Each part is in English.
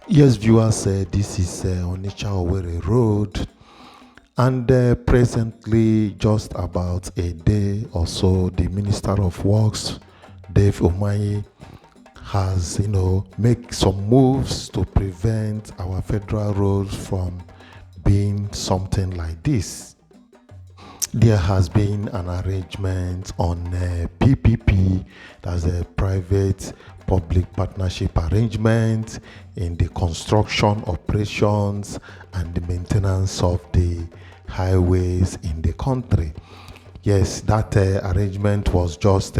Yes, viewers, this is Onitsha-Owerri Road, and presently, just about a day or so, the Minister of Works, Dave Umahi, has, make some moves to prevent our federal roads from being something like this. There has been an arrangement on PPP, that's a private public partnership arrangement in the construction, operations, and the maintenance of the highways in the country. Yes, that arrangement was just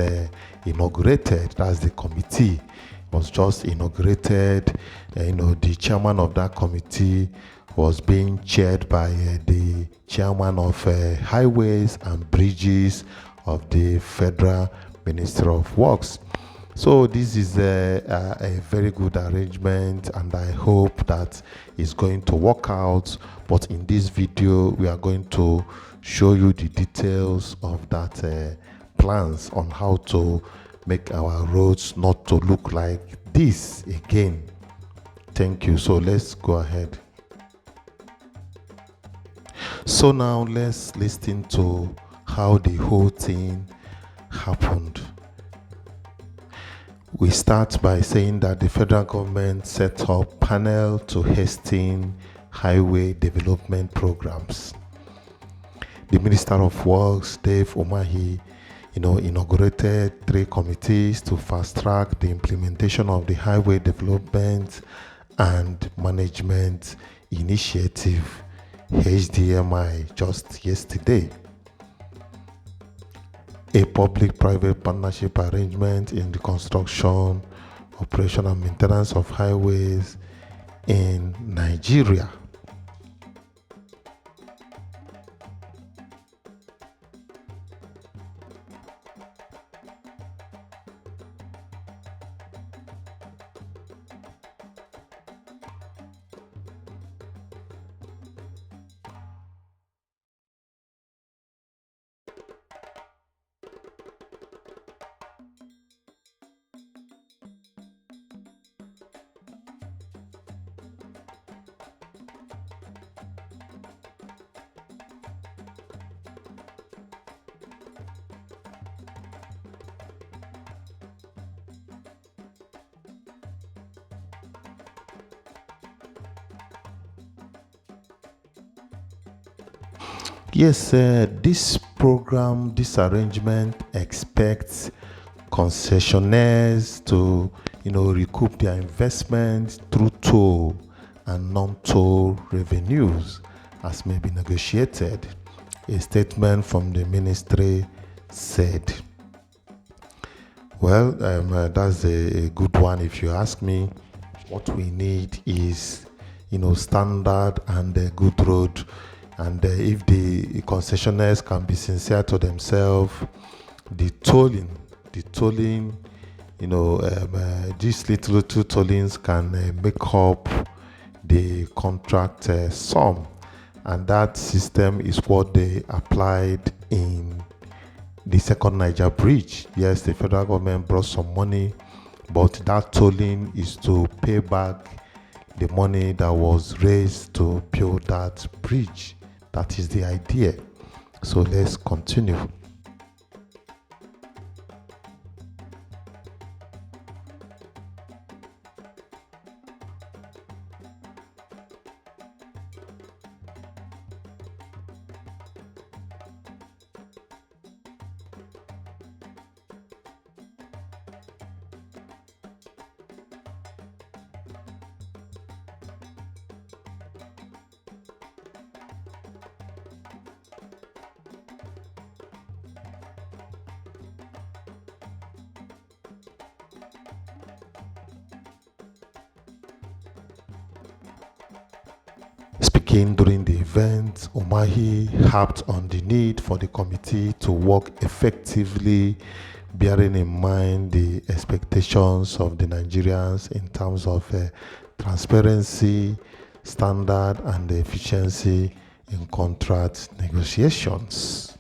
inaugurated. That's the committee was just inaugurated. The chairman of that committee was being chaired by the chairman of highways and bridges of the Federal Ministry of Works. So this is a very good arrangement, and I hope that it's going to work out. But in this video, we are going to show you the details of that plans on how to make our roads not to look like this again. Thank you. So let's go ahead. So now let's listen to how the whole thing happened. We start by saying that the federal government set up panel to hasten highway development programs. The Minister of Works, Dave Umahi, inaugurated 3 committees to fast-track the implementation of the Highway Development and Management Initiative, HDMI, just yesterday. A public-private partnership arrangement in the construction, operation, and maintenance of highways in Nigeria. Yes, this program, this arrangement expects concessionaires to, recoup their investments through toll and non-toll revenues as may be negotiated. A statement from the ministry said. Well, that's a good one if you ask me. What we need is, standard and a good road. And if the concessionaires can be sincere to themselves, the tolling, these little tollings can make up the contract sum. And that system is what they applied in the second Niger bridge. Yes, the federal government brought some money, but that tolling is to pay back the money that was raised to build that bridge. That is the idea. So let's continue. Speaking during the event, Umahi harped on the need for the committee to work effectively, bearing in mind the expectations of the Nigerians in terms of transparency, standard, and efficiency in contract negotiations.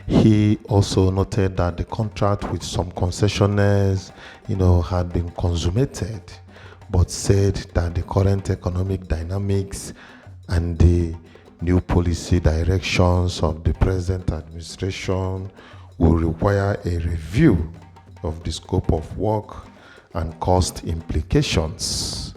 He also noted that the contract with some concessionaires, had been consummated, but said that the current economic dynamics and the new policy directions of the present administration will require a review of the scope of work and cost implications.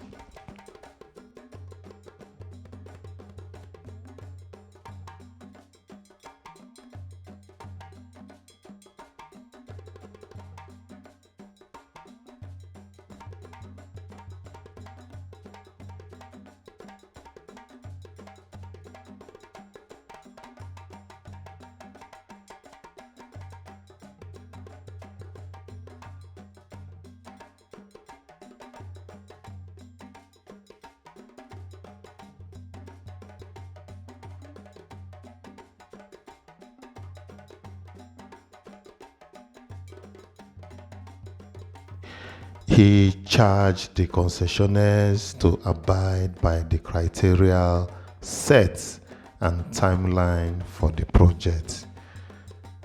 He charged the concessionaires to abide by the criteria set and timeline for the project.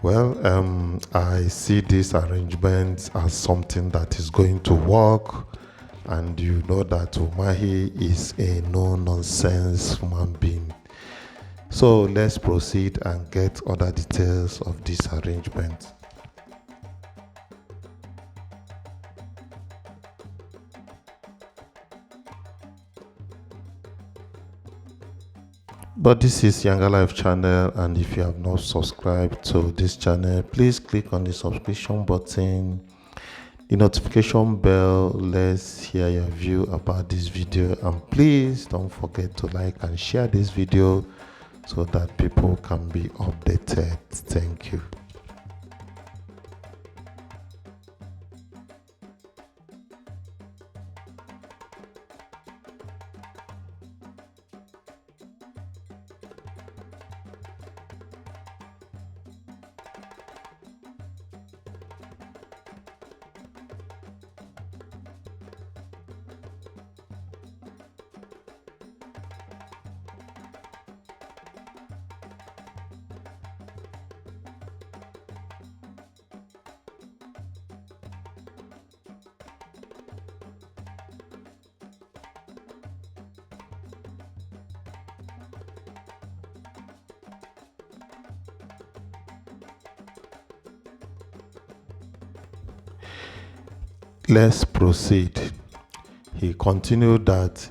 Well, I see this arrangement as something that is going to work, and you know that Umahi is a no-nonsense human being. So let's proceed and get other details of this arrangement. But this is YangaLife channel, and if you have not subscribed to this channel, please click on the subscription button, the notification bell. Let's hear your view about this video, and please don't forget to like and share this video so that people can be updated. Thank you. Let's proceed. He continued that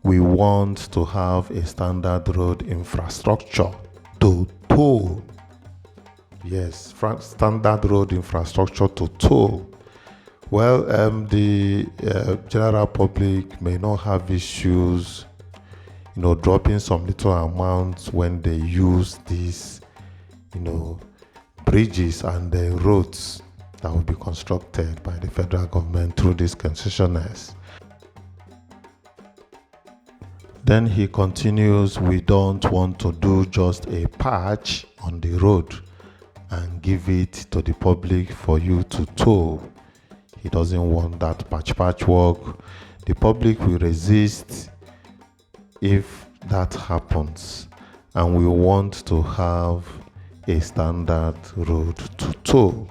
we want to have a standard road infrastructure to toll. Yes, standard road infrastructure to toll. Well, the general public may not have issues, dropping some little amounts when they use these, bridges and the roads that will be constructed by the federal government through these concessionaires. Then he continues, we don't want to do just a patch on the road and give it to the public for you to toll. He doesn't want that patch work. The public will resist if that happens, and we want to have a standard road to toll.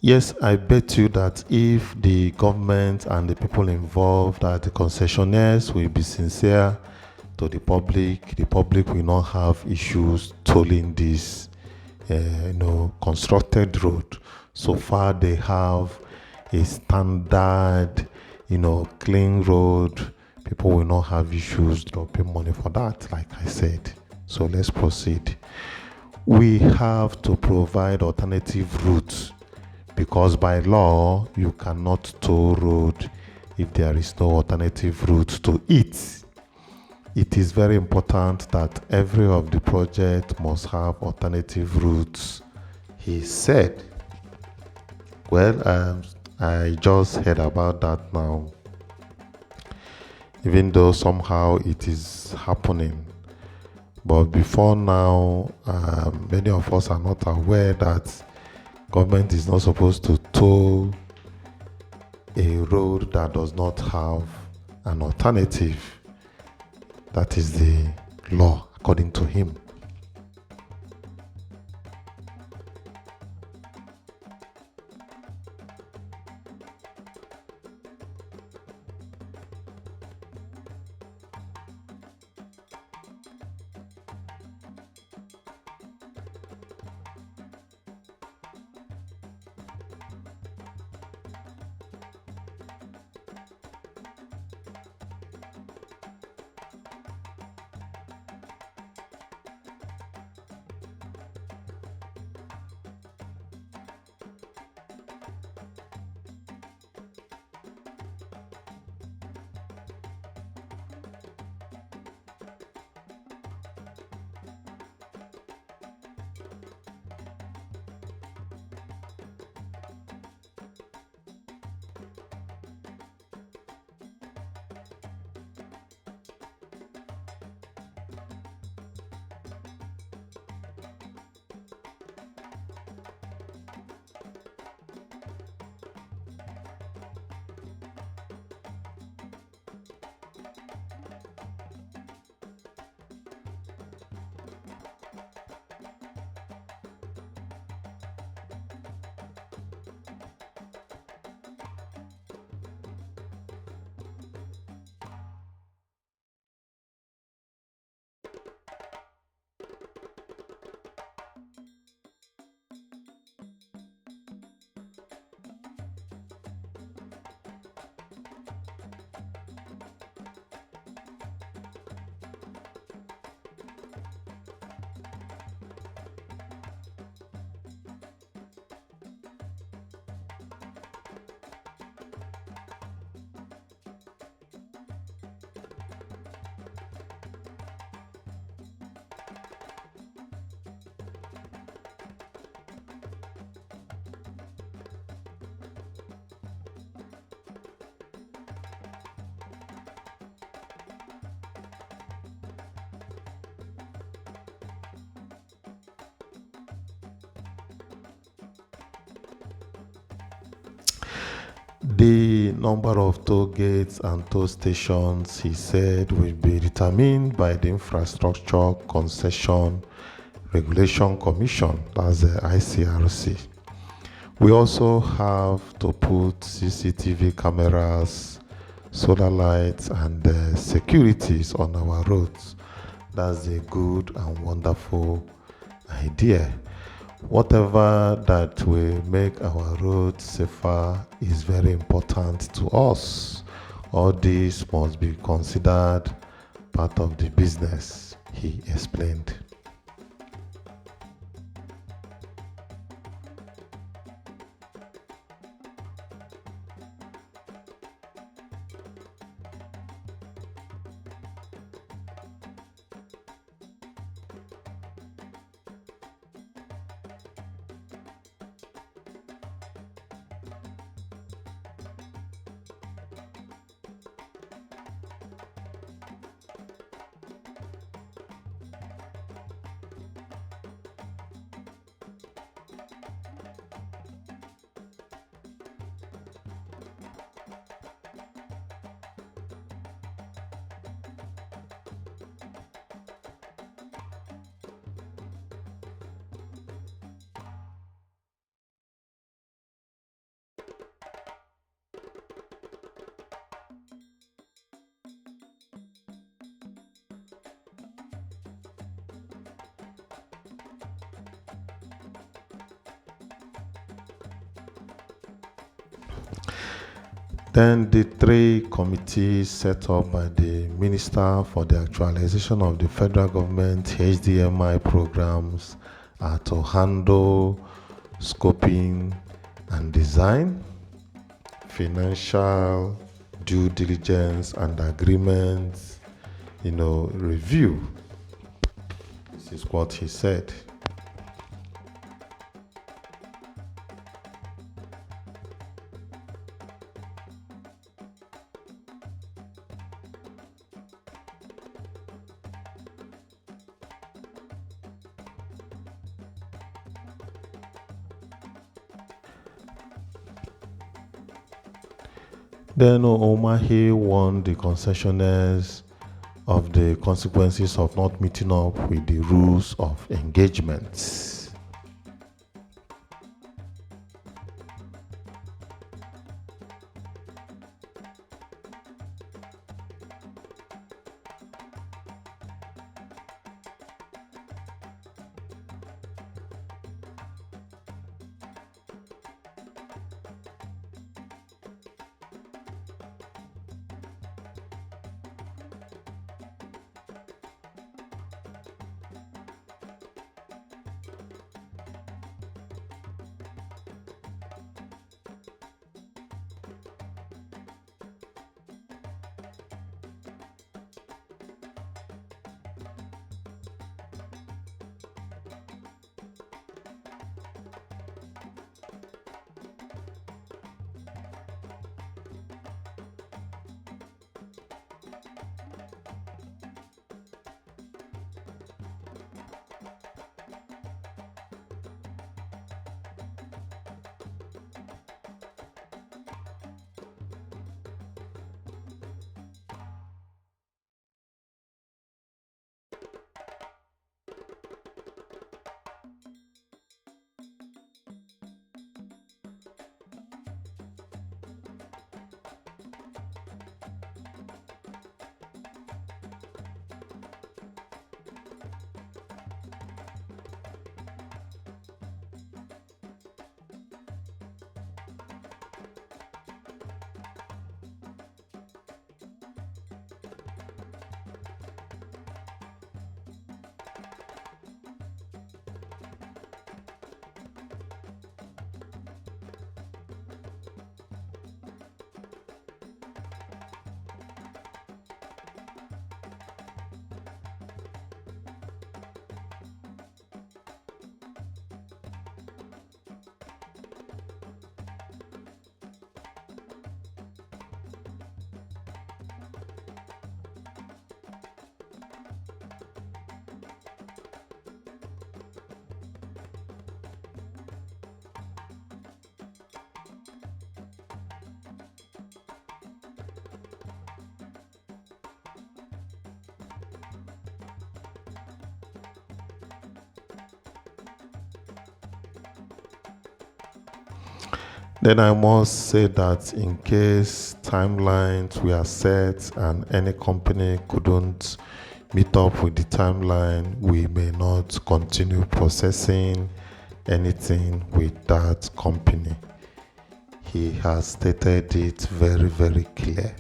Yes, I bet you that if the government and the people involved, that the concessionaires will be sincere to the public will not have issues tolling this, constructed road. So far, they have a standard, clean road. People will not have issues dropping money for that, like I said. So let's proceed. We have to provide alternative routes, because by law you cannot toll road if there is no alternative route to it. It is very important that every of the project must have alternative routes, he said. Well, I just heard about that now, even though somehow it is happening. But before now, many of us are not aware that government is not supposed to toll a road that does not have an alternative. That is the law, according to him. The number of toll gates and toll stations, he said, will be determined by the Infrastructure Concession Regulation Commission, that's the ICRC. We also have to put CCTV cameras, solar lights, and securities on our roads. That's a good and wonderful idea. Whatever that will make our roads safer is very important to us. All this must be considered part of the business, he explained. Then the three committees set up by the Minister for the Actualization of the Federal Government HDMI programs are to handle scoping and design, financial due diligence and agreements, review. This is what he said. Then Omahi warned the concessionaires of the consequences of not meeting up with the rules of engagement. Then I must say that in case timelines were set and any company couldn't meet up with the timeline, we may not continue processing anything with that company. He has stated it very, very clear.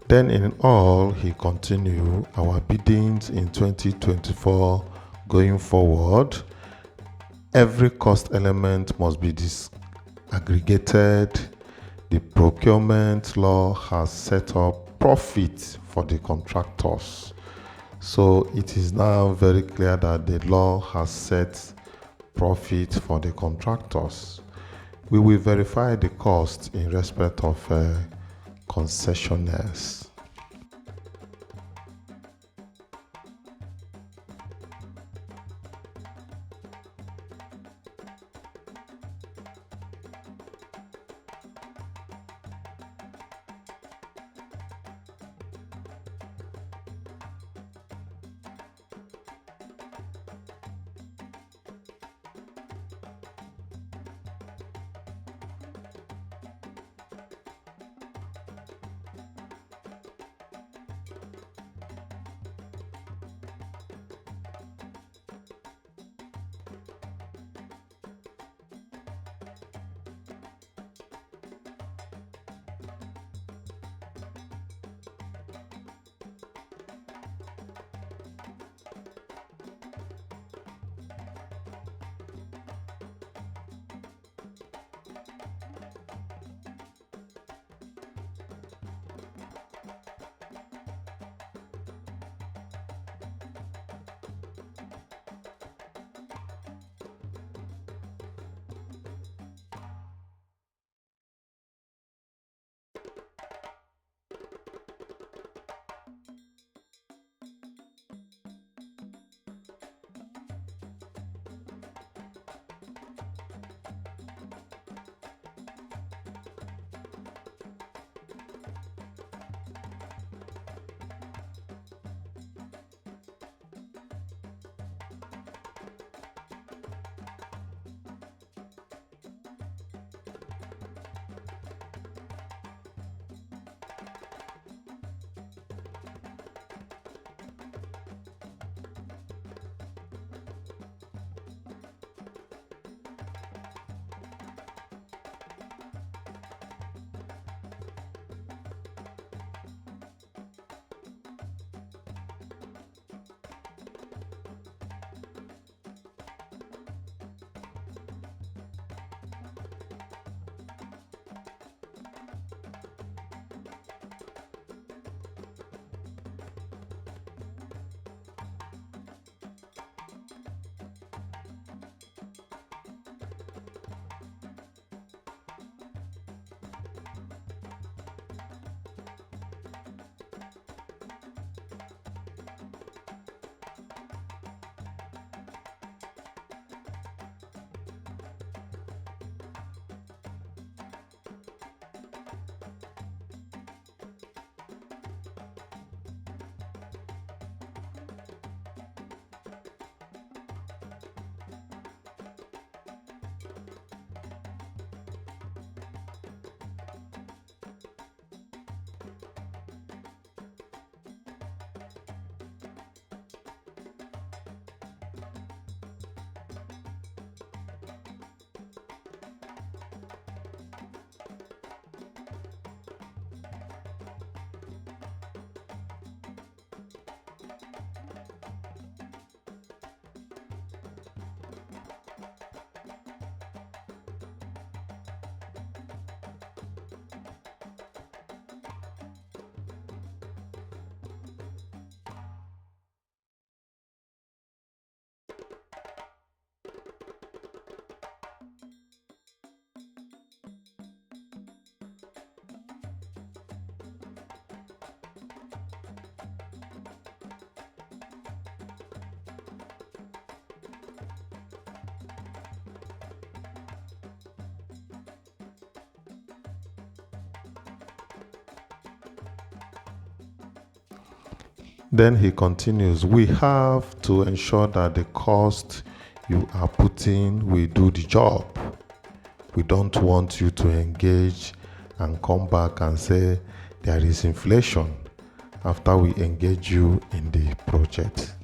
Then in all, he continued, our biddings in 2024 going forward, every cost element must be disaggregated. The procurement law has set up profit for the contractors. So it is now very clear that the law has set profit for the contractors. We will verify the cost in respect of concessionaires. Then he continues, we have to ensure that the cost you are putting will do the job. We don't want you to engage and come back and say there is inflation after we engage you in the project.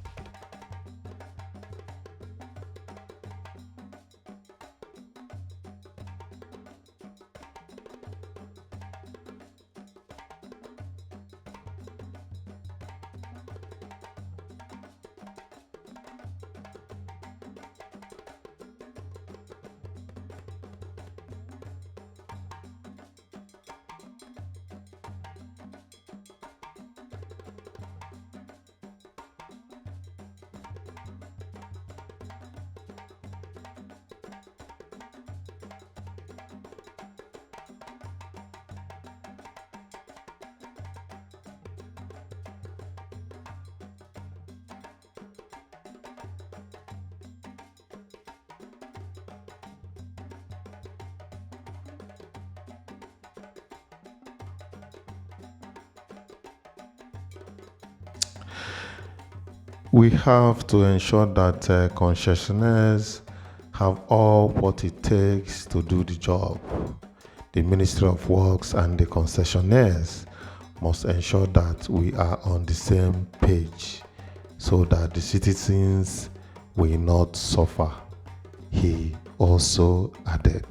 We have to ensure that concessionaires have all what it takes to do the job. The Ministry of Works and the concessionaires must ensure that we are on the same page so that the citizens will not suffer, he also added.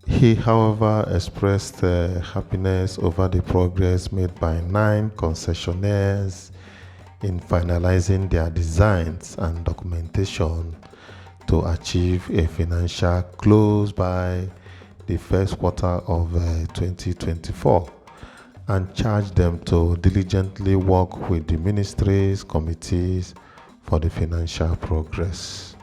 He, however, expressed happiness over the progress made by 9 concessionaires in finalizing their designs and documentation to achieve a financial close by the first quarter of 2024, and charged them to diligently work with the ministries, committees for the financial progress.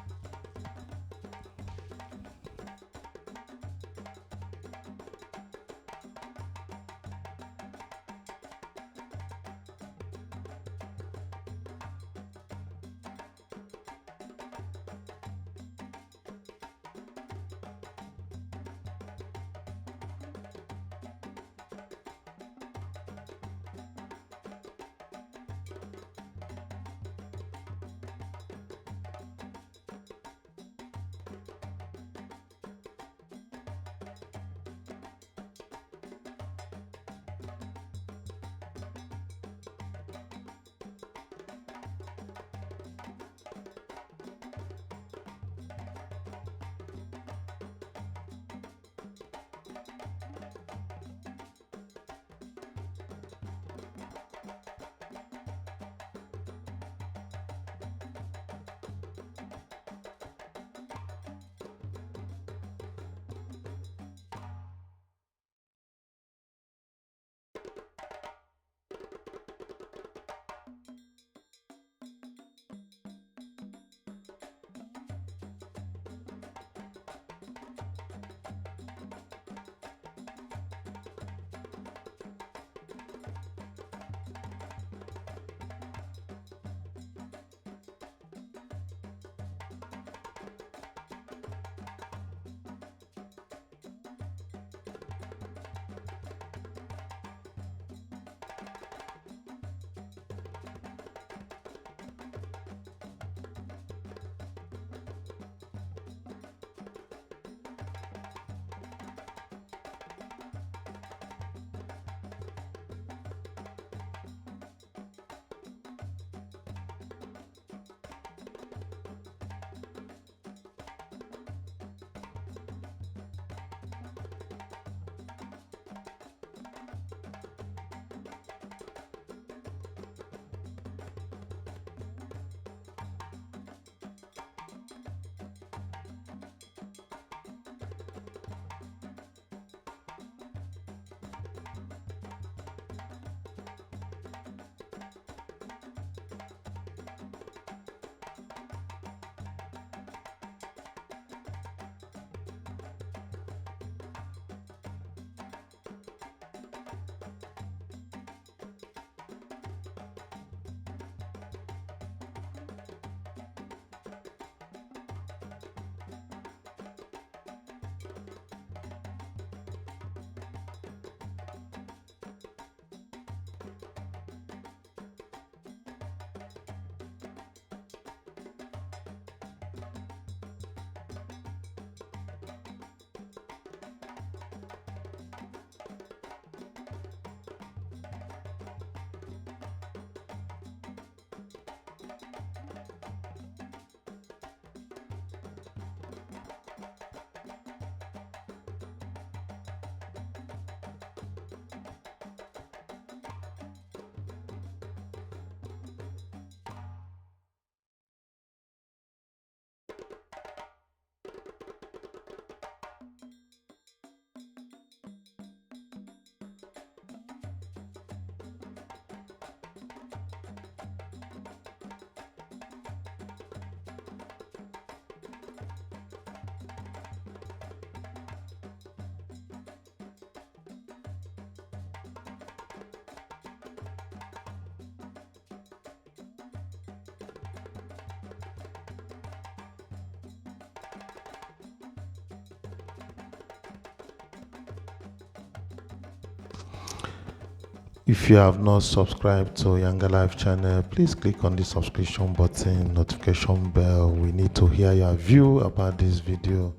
If you have not subscribed to YangaLife channel, please click on the subscription button, notification bell. We need to hear your view about this video.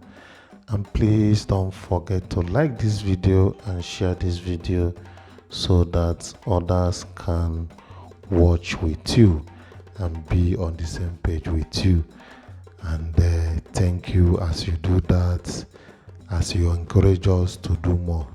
And please don't forget to like this video and share this video so that others can watch with you and be on the same page with you. And thank you as you do that, as you encourage us to do more.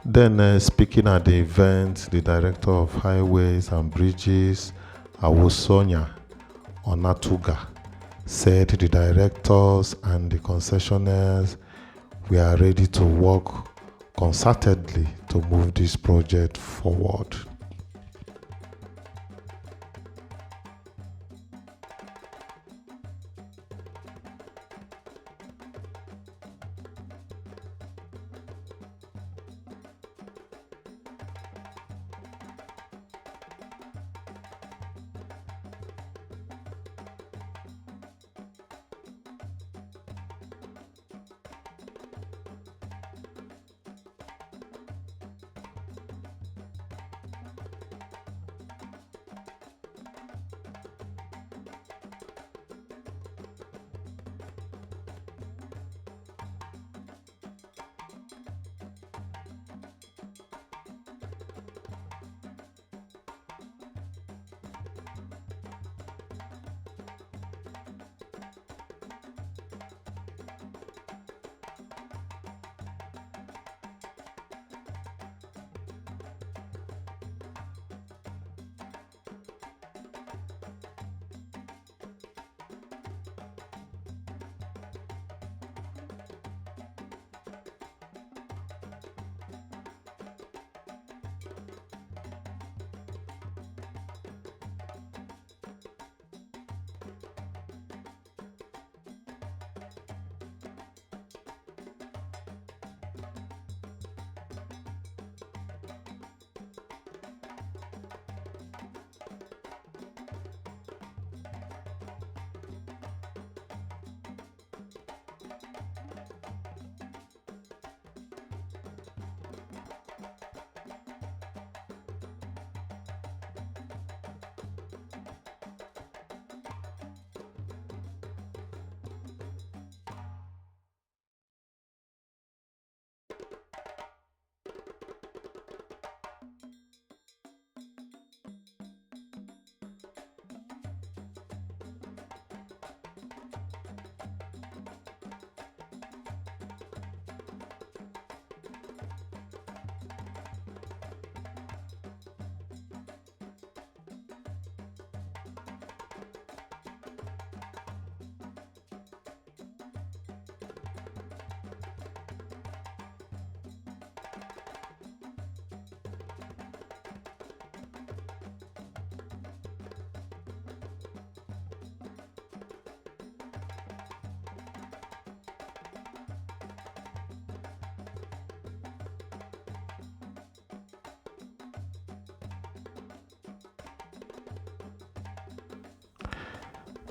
Then, speaking at the event, the Director of Highways and Bridges, Awosonya Onatuga, said the directors and the concessionaires were ready to work concertedly to move this project forward.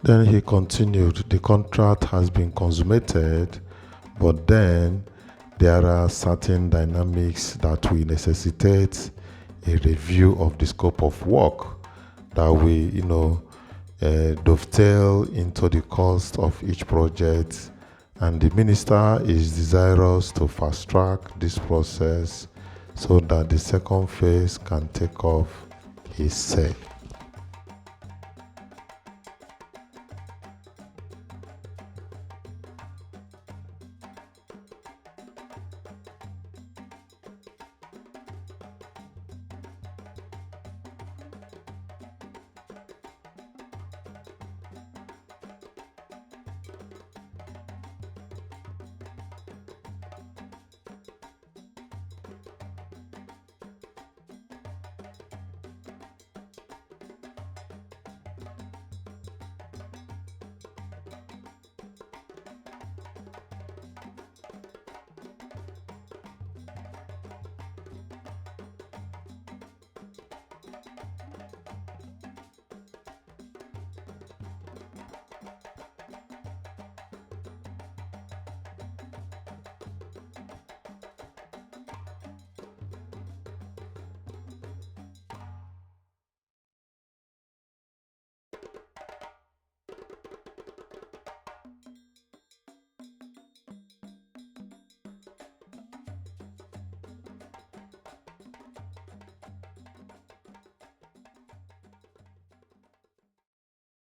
Then he continued, the contract has been consummated, but then there are certain dynamics that will necessitate a review of the scope of work that will, dovetail into the cost of each project. And the minister is desirous to fast track this process so that the second phase can take off, he said.